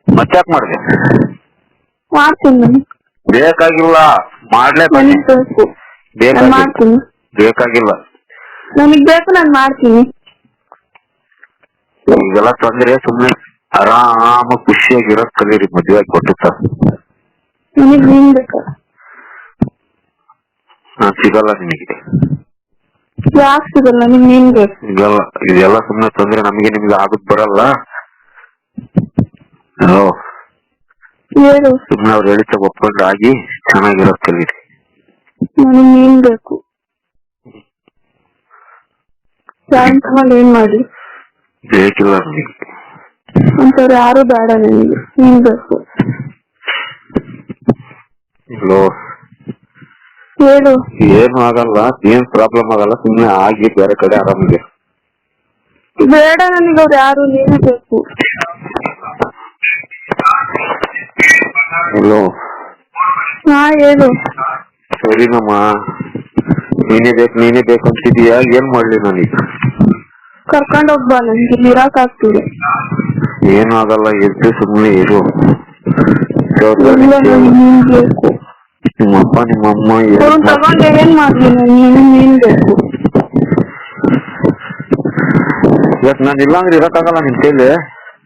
ಮತ್ತ್ಯಾಕ್ ಮಾಡಿದೆ? ಮಾಡ್ತೀನಿ ನಾನು. ಬೇಕಾಗಿಲ್ಲ, ಮಾಡ್ಲೇಬೇಕು. ನನಗ್ ಬೇಕು, ನಾನು ಮಾಡ್ತೀನಿ. ಬೇಕಾಗಿಲ್ಲ, ನನಗ್ ಬೇಕು, ನಾನು ಮಾಡ್ತೀನಿ. ಈಗೆಲ್ಲ ತೊಂದ್ರೆ. ಸುಮ್ನೆ ಆರಾಮ ಖುಷಿಯಾಗಿರೋದ್ ಕಲೀರಿ. ಮದ್ವೆ ಆಗಿ ಕೊಟ್ಟುತ್ತ ನನಗ್ ನೀನ್ ಬೇಕು. ನಾನ್ ಸಿಗಲ್ಲ ನಿಮಗೆ. ಯಾಕೆ ಸಿಗಲ್ಲ? ನನಗ್ ನೀನ್ ಬೇಕು. ಸಿಗಲ್ಲ. ಇದೆಲ್ಲ ಸುಮ್ನೆ ತೊಂದ್ರೆ. ನಮಗೆ ನಿಮ್ಗೆ ಆಗದ್ ಬರಲ್ಲ. ಹೇಳು. ಸುಮ್ನೆ ಅವ್ರು ಹೇಳಿದ ಒಪ್ಕೊಂಡು ಆಗಿ ಚೆನ್ನಾಗಿರೋದ್ ಕಲೀರಿ. ನನಗ್ ನೀನ್ ಬೇಕು. ತಗೊಂಡು ಏನ್ ಮಾಡಿ? ಬೇಕಿಲ್ಲ ನನಗೆ. ಅಂತವ್ರು ಯಾರು ಬೇಡ ನನಗೆ, ನೀನ್ ಬೇಕು. ಹೇಳು. ಏನು ಆಗಲ್ಲ, ಏನ್ ಪ್ರಾಬ್ಲಮ್ ಆಗಲ್ಲ. ಸುಮ್ನೆ ಆಗಿ ಬೇರೆ ಕಡೆ ಆರಾಮಿದೆ. ಬೇಡ ನನಗೆ ಅವ್ರು ಯಾರು, ನೀನೇ ಬೇಕು. ಹಾ ಹೇಳು. ಸರಿನಮ್ಮ, ನೀನೇ ಬೇಕು ಅಂತಿದೀಯಾ? ಏನ್ ಮಾಡ್ಲಿ ನಾನೀಗ? ಕರ್ಕೊಂಡ್ ಹೋಗ್ಬಾ, ನನ್ಗೆ ಇರಾಕ್ ಆಗ್ತಿದೆ. ಏನು ಆಗಲ್ಲ, ಎದ್ದು ಸುಮ್ನೆ ಇರು. ನೀನ್ ಬೇಕು. ನಿಮ್ಮಪ್ಪ ನಿಮ್ಮಮ್ಮ ತಗೊಂಡು ಏನ್ ಮಾಡ್ಲಿ? ನೀನ್ ಬೇಕು. ಇವತ್ತು ನಾನು ಇಲ್ಲಾಂದ್ರೆ ಇರಕ್ಕಾಗಲ್ಲ ನಿನ್ ಕೈಲಿ.